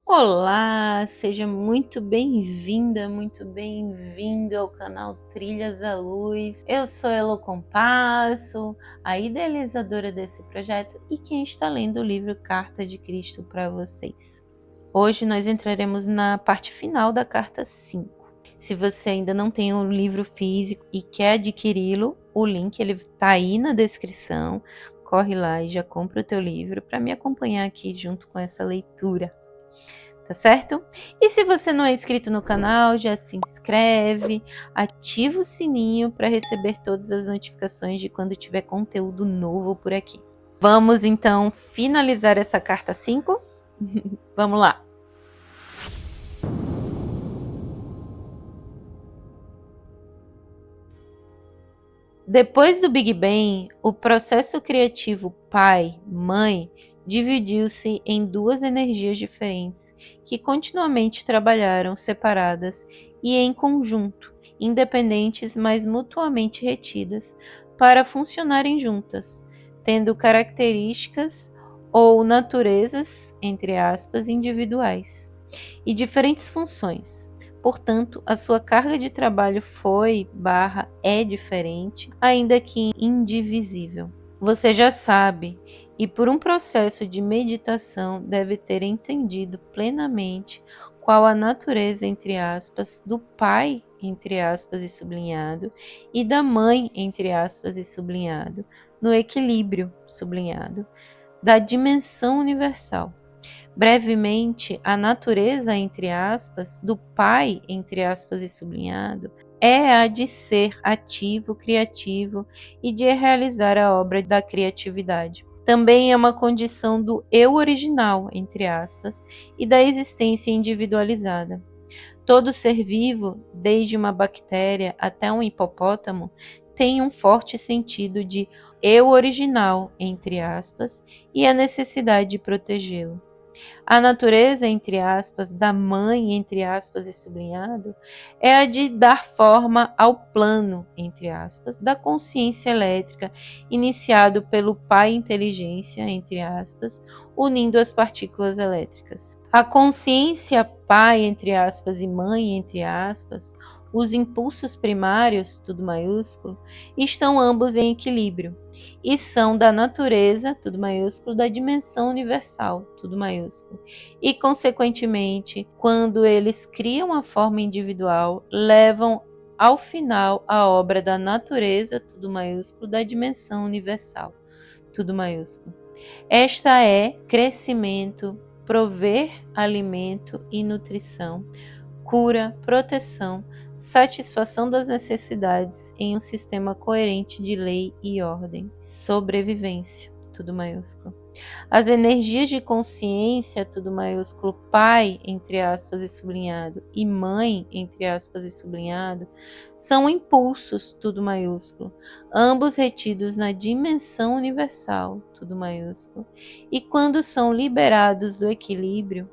Olá, seja muito bem-vinda, muito bem-vindo ao canal Trilhas à Luz. Eu sou Elo Compasso, a idealizadora desse projeto e quem está lendo o livro Carta de Cristo para vocês. Hoje nós entraremos na parte final da carta 5. Se você ainda não tem o livro físico e quer adquiri-lo, o link está aí na descrição. Corre lá e já compra o teu livro para me acompanhar aqui junto com essa leitura. Tá certo? E se você não é inscrito no canal, já se inscreve, ativa o sininho para receber todas as notificações de quando tiver conteúdo novo por aqui. Vamos então finalizar essa carta 5? Vamos lá! Depois do Big Bang, o processo criativo pai-mãe dividiu-se em duas energias diferentes, que continuamente trabalharam separadas e em conjunto, independentes, mas mutuamente retidas, para funcionarem juntas, tendo características ou naturezas, entre aspas, individuais e diferentes funções. Portanto, a sua carga de trabalho é diferente, ainda que indivisível. Você já sabe, e por um processo de meditação deve ter entendido plenamente qual a natureza, entre aspas, do pai, entre aspas e sublinhado, e da mãe, entre aspas e sublinhado, no equilíbrio, sublinhado, da dimensão universal. Brevemente, a natureza, entre aspas, do pai, entre aspas e sublinhado, é a de ser ativo, criativo e de realizar a obra da criatividade. Também é uma condição do eu original, entre aspas, e da existência individualizada. Todo ser vivo, desde uma bactéria até um hipopótamo, tem um forte sentido de eu original, entre aspas, e a necessidade de protegê-lo. A natureza, entre aspas, da mãe, entre aspas e sublinhado, é a de dar forma ao plano, entre aspas, da consciência elétrica, iniciado pelo pai inteligência, entre aspas, unindo as partículas elétricas. A consciência pai, entre aspas, e mãe, entre aspas, os impulsos primários, tudo maiúsculo, estão ambos em equilíbrio e são da natureza, tudo maiúsculo, da dimensão universal, tudo maiúsculo. E, consequentemente, quando eles criam a forma individual, levam ao final a obra da natureza, tudo maiúsculo, da dimensão universal, tudo maiúsculo. Esta é crescimento, prover alimento e nutrição, cura, proteção, satisfação das necessidades em um sistema coerente de lei e ordem, sobrevivência, tudo maiúsculo. As energias de consciência, tudo maiúsculo, pai, entre aspas e sublinhado, e mãe, entre aspas e sublinhado, são impulsos, tudo maiúsculo, ambos retidos na dimensão universal, tudo maiúsculo, e quando são liberados do equilíbrio,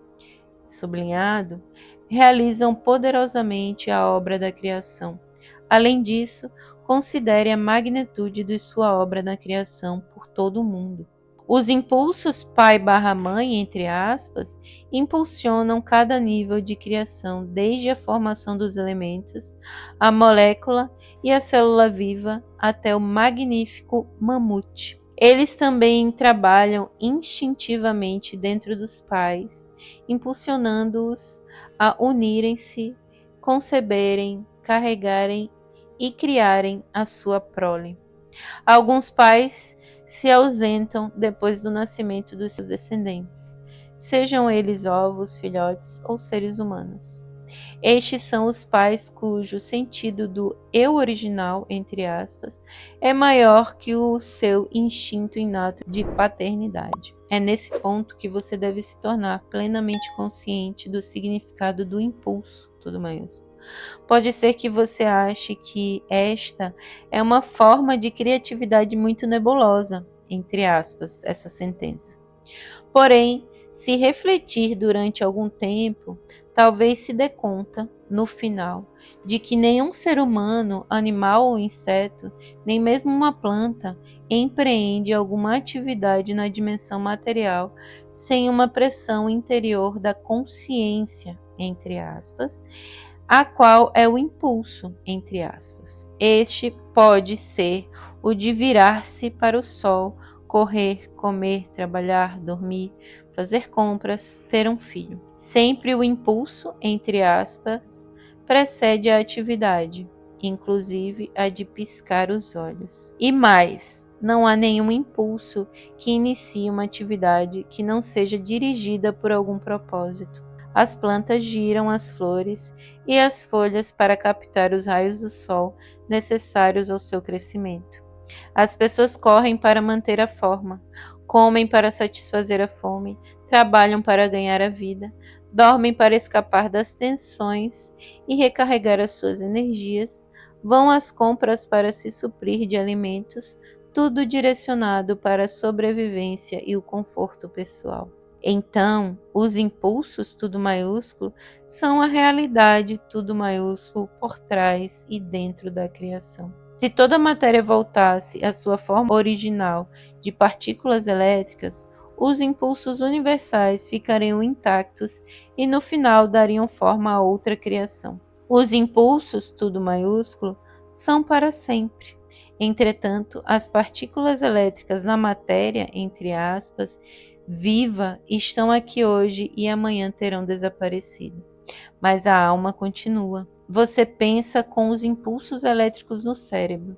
sublinhado, realizam poderosamente a obra da criação. Além disso, considere a magnitude de sua obra na criação por todo o mundo. Os impulsos pai/mãe, entre aspas, impulsionam cada nível de criação, desde a formação dos elementos, a molécula e a célula viva, até o magnífico mamute. Eles também trabalham instintivamente dentro dos pais, impulsionando-os a unirem-se, conceberem, carregarem e criarem a sua prole. Alguns pais se ausentam depois do nascimento dos seus descendentes, sejam eles ovos, filhotes ou seres humanos. Estes são os pais cujo sentido do eu original, entre aspas, é maior que o seu instinto inato de paternidade. É nesse ponto que você deve se tornar plenamente consciente do significado do impulso, tudo maiúsculo. Pode ser que você ache que esta é uma forma de criatividade muito nebulosa, entre aspas, essa sentença. Porém, se refletir durante algum tempo, talvez se dê conta, no final, de que nenhum ser humano, animal ou inseto, nem mesmo uma planta, empreende alguma atividade na dimensão material sem uma pressão interior da consciência, entre aspas, a qual é o impulso, entre aspas. Este pode ser o de virar-se para o sol, correr, comer, trabalhar, dormir, fazer compras, ter um filho. Sempre o impulso, entre aspas, precede a atividade, inclusive a de piscar os olhos. E mais, não há nenhum impulso que inicie uma atividade que não seja dirigida por algum propósito. As plantas giram as flores e as folhas para captar os raios do sol necessários ao seu crescimento. As pessoas correm para manter a forma, comem para satisfazer a fome, trabalham para ganhar a vida, dormem para escapar das tensões e recarregar as suas energias, vão às compras para se suprir de alimentos, tudo direcionado para a sobrevivência e o conforto pessoal. Então, os impulsos, tudo maiúsculo, são a realidade, tudo maiúsculo, por trás e dentro da criação. Se toda a matéria voltasse à sua forma original de partículas elétricas, os impulsos universais ficariam intactos e no final dariam forma a outra criação. Os impulsos, tudo maiúsculo, são para sempre. Entretanto, as partículas elétricas na matéria, entre aspas, viva, estão aqui hoje e amanhã terão desaparecido. Mas a alma continua. Você pensa com os impulsos elétricos no cérebro.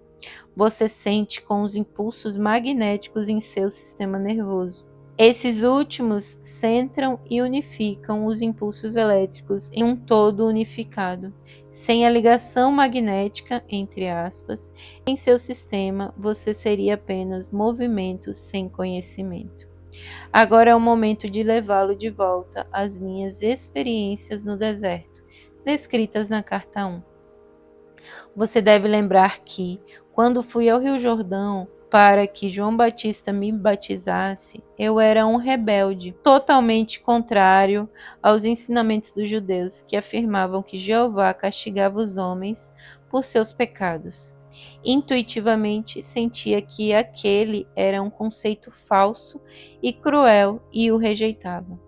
Você sente com os impulsos magnéticos em seu sistema nervoso. Esses últimos centram e unificam os impulsos elétricos em um todo unificado. Sem a ligação magnética, entre aspas, em seu sistema, você seria apenas movimento sem conhecimento. Agora é o momento de levá-lo de volta às minhas experiências no deserto, descritas na carta 1. Você deve lembrar que, quando fui ao Rio Jordão para que João Batista me batizasse, eu era um rebelde, totalmente contrário aos ensinamentos dos judeus, que afirmavam que Jeová castigava os homens por seus pecados. Intuitivamente sentia que aquele era um conceito falso e cruel e o rejeitava.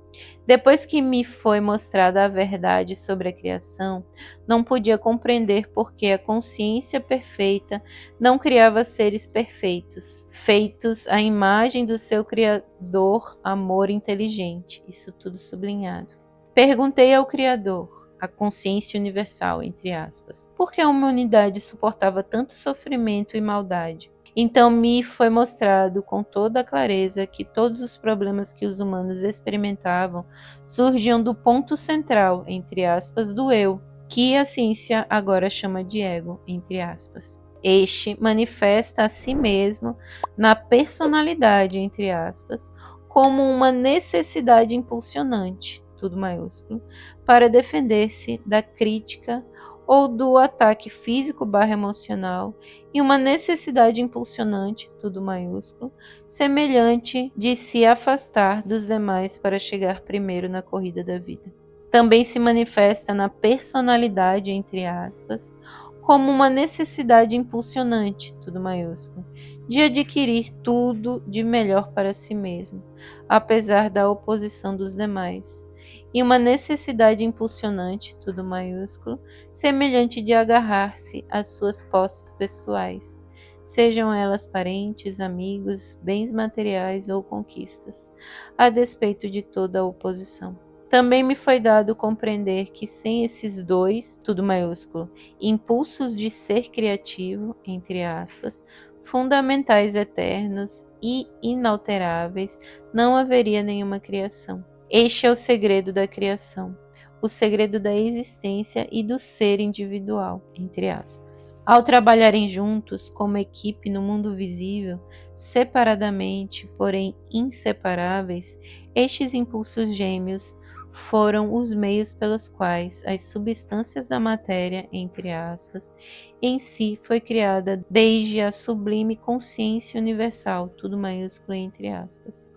Depois que me foi mostrada a verdade sobre a criação, não podia compreender por que a consciência perfeita não criava seres perfeitos, feitos à imagem do seu Criador, amor inteligente. Isso tudo sublinhado. Perguntei ao Criador, a consciência universal, entre aspas, por que a humanidade suportava tanto sofrimento e maldade? Então me foi mostrado com toda a clareza que todos os problemas que os humanos experimentavam surgiam do ponto central, entre aspas, do eu, que a ciência agora chama de ego, entre aspas. Este manifesta a si mesmo na personalidade, entre aspas, como uma necessidade impulsionante, tudo maiúsculo, para defender-se da crítica ou do ataque físico/emocional, e uma necessidade impulsionante, tudo maiúsculo, semelhante de se afastar dos demais para chegar primeiro na corrida da vida. Também se manifesta na personalidade, entre aspas, como uma necessidade impulsionante, tudo maiúsculo, de adquirir tudo de melhor para si mesmo, apesar da oposição dos demais, e uma necessidade impulsionante, tudo maiúsculo, semelhante de agarrar-se às suas posses pessoais, sejam elas parentes, amigos, bens materiais ou conquistas, a despeito de toda a oposição. Também me foi dado compreender que sem esses dois, tudo maiúsculo, impulsos de ser criativo, entre aspas, fundamentais eternos e inalteráveis, não haveria nenhuma criação. Este é o segredo da criação, o segredo da existência e do ser individual, entre aspas. Ao trabalharem juntos, como equipe no mundo visível, separadamente, porém inseparáveis, estes impulsos gêmeos foram os meios pelos quais as substâncias da matéria, entre aspas, em si foi criada desde a sublime consciência universal, tudo maiúsculo entre aspas.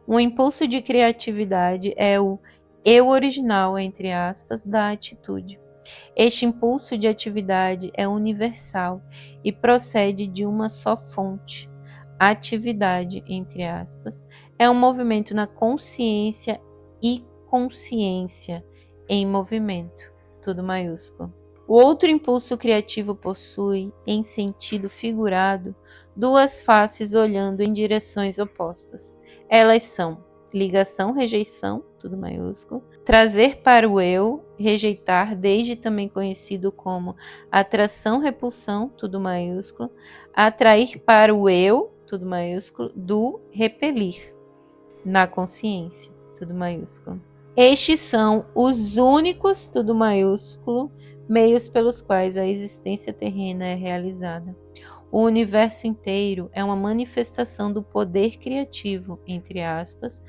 Um impulso de criatividade é o eu original, entre aspas, da atitude. Este impulso de atividade é universal e procede de uma só fonte. Atividade, entre aspas, é um movimento na consciência e consciência em movimento, tudo maiúsculo. O outro impulso criativo possui, em sentido figurado, duas faces olhando em direções opostas. Elas são ligação, rejeição, tudo maiúsculo, trazer para o eu, rejeitar, desde também conhecido como atração, repulsão, tudo maiúsculo, atrair para o eu, tudo maiúsculo, do repelir, na consciência, tudo maiúsculo. Estes são os únicos, tudo maiúsculo, meios pelos quais a existência terrena é realizada. O universo inteiro é uma manifestação do poder criativo, entre aspas,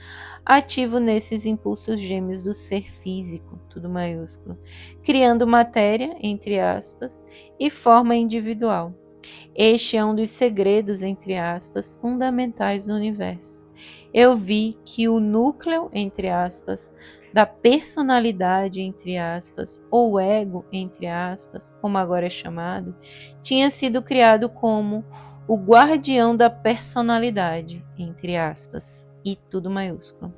ativo nesses impulsos gêmeos do ser físico, tudo maiúsculo, criando matéria, entre aspas, e forma individual. Este é um dos segredos, entre aspas, fundamentais do universo. Eu vi que o núcleo, entre aspas, da personalidade, entre aspas, ou ego, entre aspas, como agora é chamado, tinha sido criado como o guardião da personalidade, entre aspas, e tudo maiúsculo.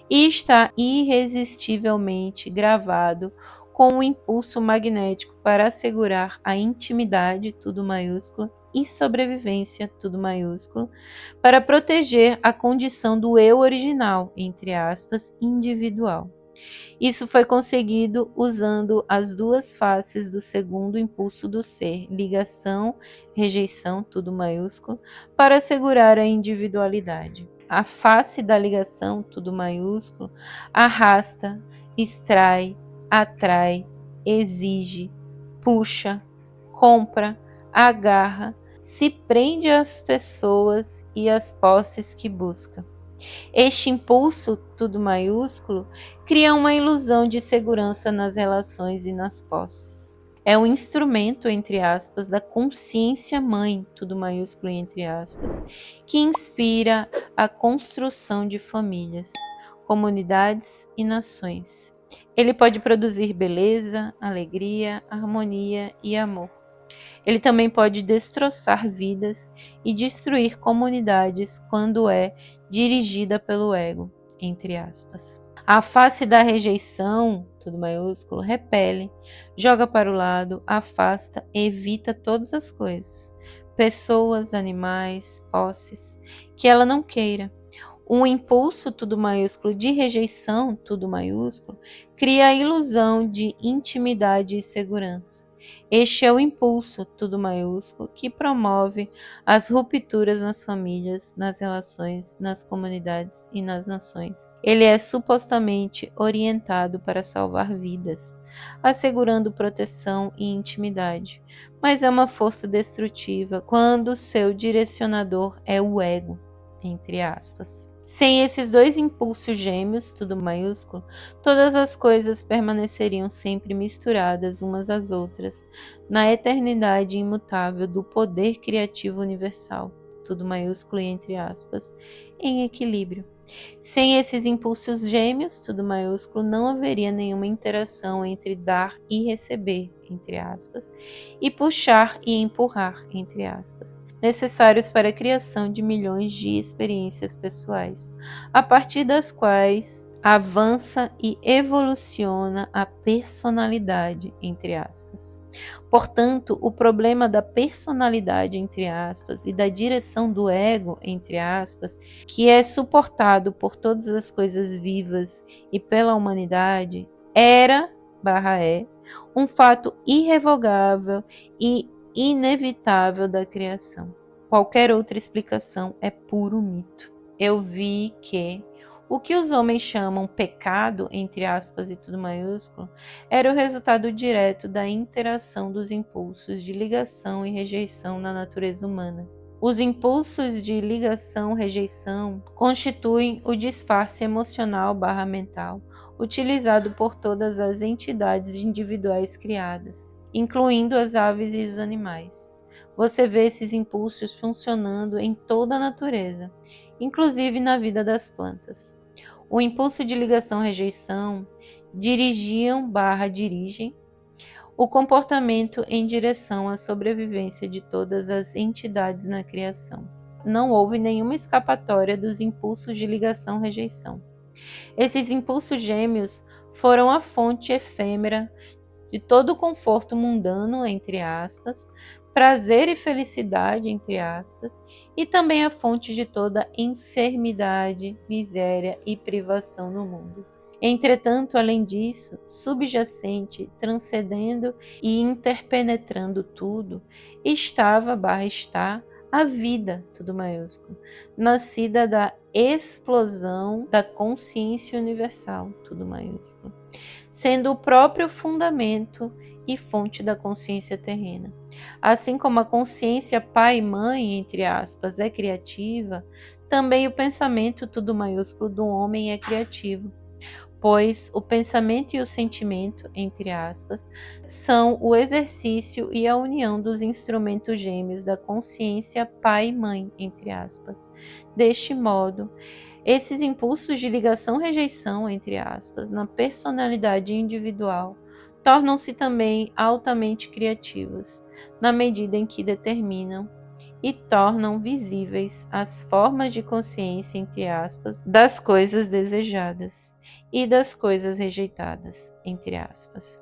E está irresistivelmente gravado com um impulso magnético para assegurar a intimidade, tudo maiúsculo, e sobrevivência, tudo maiúsculo, para proteger a condição do eu original, entre aspas, individual. Isso foi conseguido usando as duas faces do segundo impulso do ser, ligação, rejeição, tudo maiúsculo, para assegurar a individualidade. A face da ligação, tudo maiúsculo, arrasta, extrai, atrai, exige, puxa, compra, agarra, se prende às pessoas e às posses que busca. Este impulso, tudo maiúsculo, cria uma ilusão de segurança nas relações e nas posses. É um instrumento, entre aspas, da consciência mãe, tudo maiúsculo e entre aspas, que inspira a construção de famílias, comunidades e nações. Ele pode produzir beleza, alegria, harmonia e amor. Ele também pode destroçar vidas e destruir comunidades quando é dirigida pelo ego, entre aspas. A face da rejeição, tudo maiúsculo, repele, joga para o lado, afasta, evita todas as coisas, pessoas, animais, posses, que ela não queira. Um impulso, tudo maiúsculo, de rejeição, tudo maiúsculo, cria a ilusão de intimidade e segurança. Este é o impulso, tudo maiúsculo, que promove as rupturas nas famílias, nas relações, nas comunidades e nas nações. Ele é supostamente orientado para salvar vidas, assegurando proteção e intimidade, mas é uma força destrutiva quando seu direcionador é o ego, entre aspas. Sem esses dois impulsos gêmeos, tudo maiúsculo, todas as coisas permaneceriam sempre misturadas umas às outras, na eternidade imutável do poder criativo universal, tudo maiúsculo e entre aspas, em equilíbrio. Sem esses impulsos gêmeos, tudo maiúsculo, não haveria nenhuma interação entre dar e receber, entre aspas, e puxar e empurrar, entre aspas, necessários para a criação de milhões de experiências pessoais, a partir das quais avança e evoluciona a personalidade, entre aspas. Portanto, o problema da personalidade, entre aspas, e da direção do ego, entre aspas, que é suportado por todas as coisas vivas e pela humanidade, é um fato irrevogável e inevitável da criação. Qualquer outra explicação é puro mito. Eu vi que o que os homens chamam pecado, entre aspas e tudo maiúsculo, era o resultado direto da interação dos impulsos de ligação e rejeição na natureza humana. Os impulsos de ligação-rejeição constituem o disfarce emocional/mental utilizado por todas as entidades individuais criadas, incluindo as aves e os animais. você vê esses impulsos funcionando em toda a natureza, inclusive na vida das plantas. O impulso de ligação-rejeição dirigem o comportamento em direção à sobrevivência de todas as entidades na criação. Não houve nenhuma escapatória dos impulsos de ligação-rejeição. Esses impulsos gêmeos foram a fonte efêmera de todo o conforto mundano, entre aspas, prazer e felicidade, entre aspas, e também a fonte de toda enfermidade, miséria e privação no mundo. Entretanto, além disso, subjacente, transcendendo e interpenetrando tudo, está a vida, tudo maiúsculo, nascida da explosão da consciência universal, tudo maiúsculo, sendo o próprio fundamento e fonte da consciência terrena. Assim como a consciência pai e mãe, entre aspas, é criativa, também o pensamento, tudo maiúsculo, do homem é criativo, pois o pensamento e o sentimento, entre aspas, são o exercício e a união dos instrumentos gêmeos da consciência pai e mãe, entre aspas. Deste modo, esses impulsos de ligação-rejeição, entre aspas, na personalidade individual, tornam-se também altamente criativos, na medida em que determinam e tornam visíveis as formas de consciência, entre aspas, das coisas desejadas e das coisas rejeitadas, entre aspas.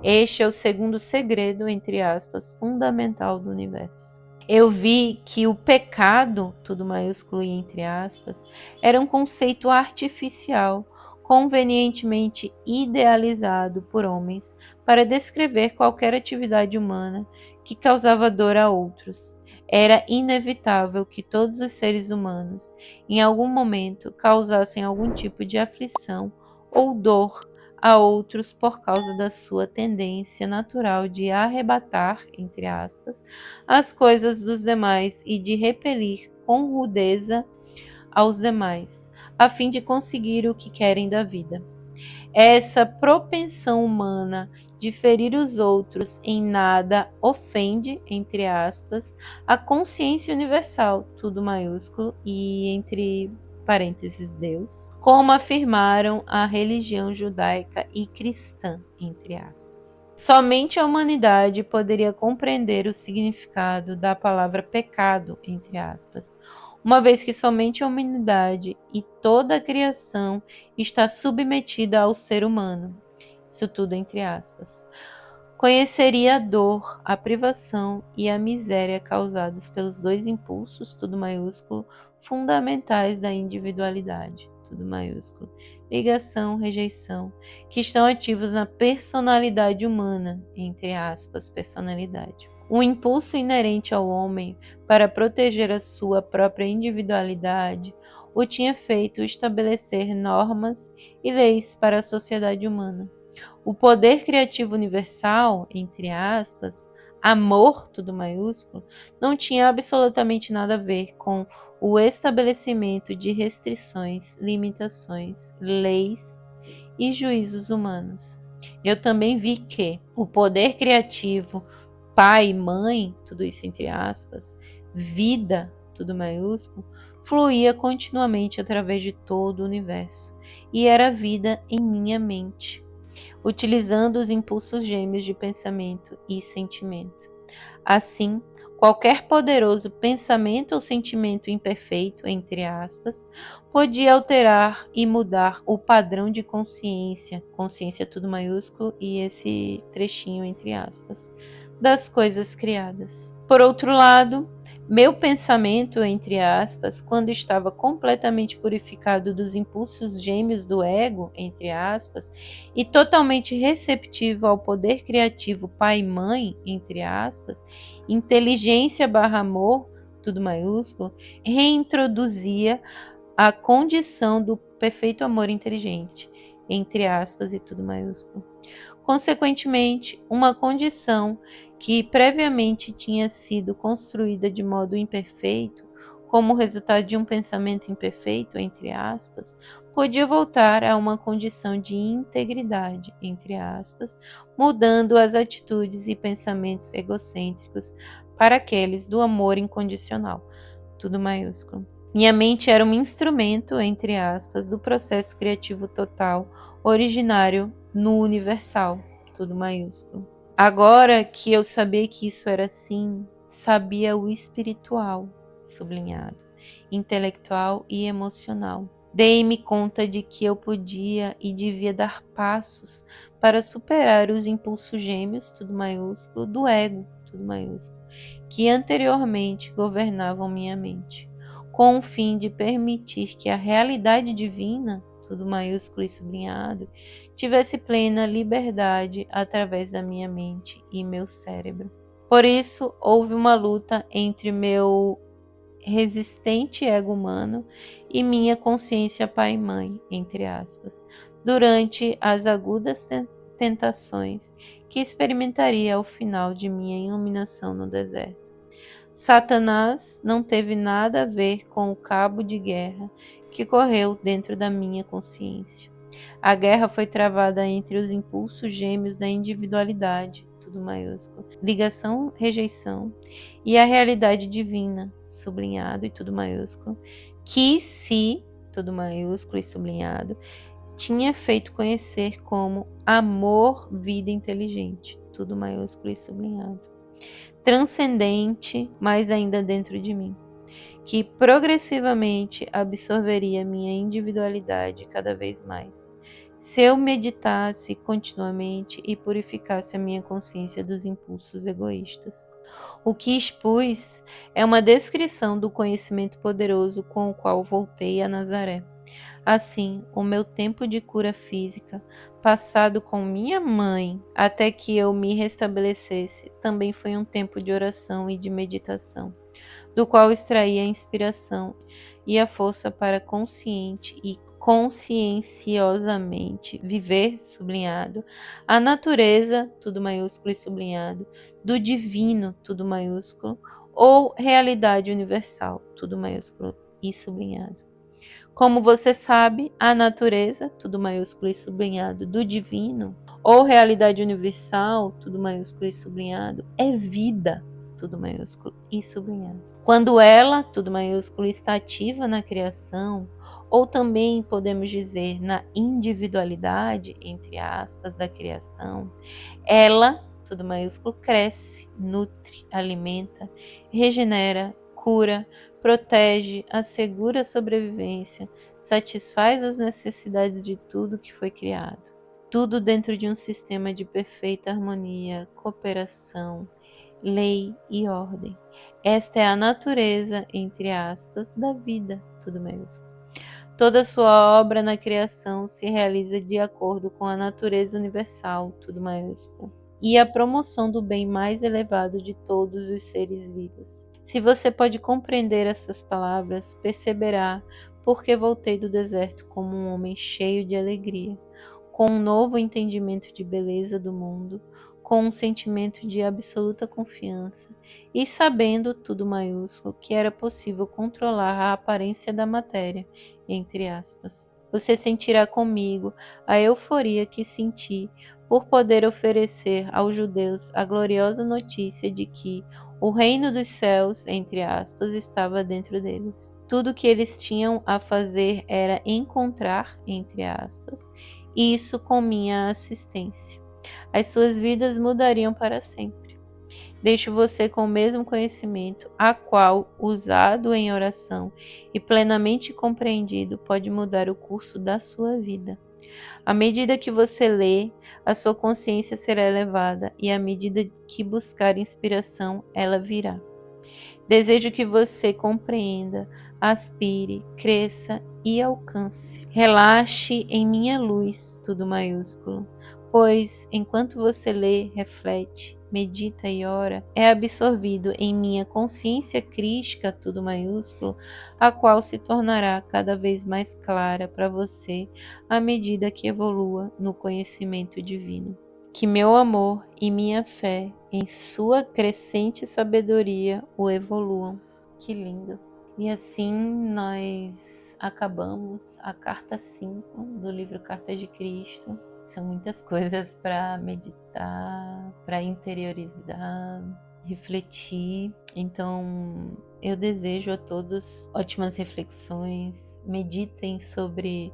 Este é o segundo segredo, entre aspas, fundamental do universo. Eu vi que o pecado, tudo maiúsculo e entre aspas, era um conceito artificial, convenientemente idealizado por homens para descrever qualquer atividade humana que causava dor a outros. Era inevitável que todos os seres humanos, em algum momento, causassem algum tipo de aflição ou dor a outros por causa da sua tendência natural de arrebatar, entre aspas, as coisas dos demais e de repelir com rudeza aos demais, a fim de conseguir o que querem da vida. Essa propensão humana de ferir os outros em nada ofende, entre aspas, a consciência universal, tudo maiúsculo e entre parênteses Deus, como afirmaram a religião judaica e cristã, entre aspas. Somente a humanidade poderia compreender o significado da palavra pecado, entre aspas, uma vez que somente a humanidade e toda a criação está submetida ao ser humano. Isso tudo entre aspas. Conheceria a dor, a privação e a miséria causados pelos dois impulsos, tudo maiúsculo, fundamentais da individualidade, tudo maiúsculo, ligação, rejeição, que estão ativos na personalidade humana, entre aspas, personalidade. Um impulso inerente ao homem para proteger a sua própria individualidade o tinha feito estabelecer normas e leis para a sociedade humana. O poder criativo universal, entre aspas, amor, tudo maiúsculo, não tinha absolutamente nada a ver com o estabelecimento de restrições, limitações, leis e juízos humanos. Eu também vi que o poder criativo, pai, mãe, tudo isso entre aspas, vida, tudo maiúsculo, fluía continuamente através de todo o universo e era vida em minha mente, utilizando os impulsos gêmeos de pensamento e sentimento. Assim, qualquer poderoso pensamento ou sentimento imperfeito, entre aspas, podia alterar e mudar o padrão de consciência, consciência tudo maiúsculo e esse trechinho entre aspas, das coisas criadas. Por outro lado, meu pensamento, entre aspas, quando estava completamente purificado dos impulsos gêmeos do ego, entre aspas, e totalmente receptivo ao poder criativo pai e mãe, entre aspas, inteligência barra amor, tudo maiúsculo, reintroduzia a condição do perfeito amor inteligente, entre aspas e tudo maiúsculo. Consequentemente, uma condição que previamente tinha sido construída de modo imperfeito, como resultado de um pensamento imperfeito, entre aspas, podia voltar a uma condição de integridade, entre aspas, mudando as atitudes e pensamentos egocêntricos para aqueles do amor incondicional, tudo maiúsculo. Minha mente era um instrumento, entre aspas, do processo criativo total, originário no universal, tudo maiúsculo. Agora que eu sabia que isso era assim, sabia o espiritual, sublinhado, intelectual e emocional. Dei-me conta de que eu podia e devia dar passos para superar os impulsos gêmeos, tudo maiúsculo, do ego, tudo maiúsculo, que anteriormente governavam minha mente, com o fim de permitir que a realidade divina, tudo maiúsculo e sublinhado, tivesse plena liberdade através da minha mente e meu cérebro. Por isso, houve uma luta entre meu resistente ego humano e minha consciência pai e mãe, entre aspas, durante as agudas tentações que experimentaria ao final de minha iluminação no deserto. Satanás não teve nada a ver com o cabo de guerra que correu dentro da minha consciência. A guerra foi travada entre os impulsos gêmeos da individualidade, tudo maiúsculo, ligação, rejeição, e a realidade divina, sublinhado e tudo maiúsculo, que se, tudo maiúsculo e sublinhado, tinha feito conhecer como amor, vida inteligente, tudo maiúsculo e sublinhado, transcendente, mas ainda dentro de mim, que progressivamente absorveria minha individualidade cada vez mais. Se eu meditasse continuamente e purificasse a minha consciência dos impulsos egoístas. O que expus é uma descrição do conhecimento poderoso com o qual voltei a Nazaré. Assim, o meu tempo de cura física, passado com minha mãe até que eu me restabelecesse, também foi um tempo de oração e de meditação, do qual extraí a inspiração e a força para consciente e conscienciosamente viver, sublinhado, a natureza, tudo maiúsculo e sublinhado, do divino, tudo maiúsculo, ou realidade universal, tudo maiúsculo e sublinhado. Como você sabe, a natureza, tudo maiúsculo e sublinhado, do divino, ou realidade universal, tudo maiúsculo e sublinhado, é vida, tudo maiúsculo e sublinhado. Quando ela, tudo maiúsculo, está ativa na criação, ou também podemos dizer na individualidade, entre aspas, da criação, ela, tudo maiúsculo, cresce, nutre, alimenta, regenera, cura, protege, assegura a sobrevivência, satisfaz as necessidades de tudo que foi criado. Tudo dentro de um sistema de perfeita harmonia, cooperação, lei e ordem. Esta é a natureza, entre aspas, da vida, tudo maiúsculo. Toda sua obra na criação se realiza de acordo com a natureza universal, tudo maiúsculo, e a promoção do bem mais elevado de todos os seres vivos. Se você pode compreender essas palavras, perceberá porque voltei do deserto como um homem cheio de alegria, com um novo entendimento de beleza do mundo, com um sentimento de absoluta confiança e sabendo, tudo maiúsculo, que era possível controlar a aparência da matéria, entre aspas. Você sentirá comigo a euforia que senti por poder oferecer aos judeus a gloriosa notícia de que o reino dos céus, entre aspas, estava dentro deles. Tudo que eles tinham a fazer era encontrar, entre aspas, isso com minha assistência. As suas vidas mudariam para sempre. Deixo você com o mesmo conhecimento, a qual, usado em oração e plenamente compreendido, pode mudar o curso da sua vida. À medida que você lê, a sua consciência será elevada e à medida que buscar inspiração, ela virá. Desejo que você compreenda, aspire, cresça e alcance. Relaxe em minha luz, tudo maiúsculo, pois enquanto você lê, reflete, medita e ora, é absorvido em minha consciência crística, tudo maiúsculo, a qual se tornará cada vez mais clara para você à medida que evolua no conhecimento divino. Que meu amor e minha fé em sua crescente sabedoria o evoluam. Que lindo! E assim nós acabamos a carta 5 do livro Cartas de Cristo. São muitas coisas para meditar, para interiorizar. refletir. Então, eu desejo a todos ótimas reflexões. Meditem sobre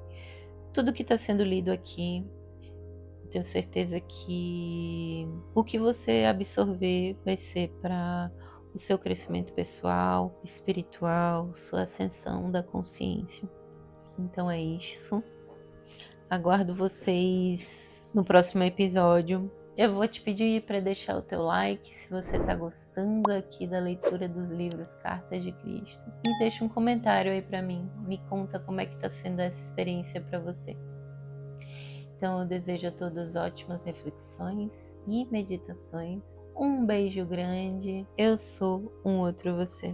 tudo que está sendo lido aqui. Tenho certeza que o que você absorver vai ser para o seu crescimento pessoal, espiritual, sua ascensão da consciência. Então é isso. Aguardo vocês no próximo episódio. Eu vou te pedir para deixar o teu like se você está gostando aqui da leitura dos livros Cartas de Cristo. E deixa um comentário aí para mim. Me conta como é que está sendo essa experiência para você. Então eu desejo a todos ótimas reflexões e meditações. Um beijo grande. Eu sou um outro você.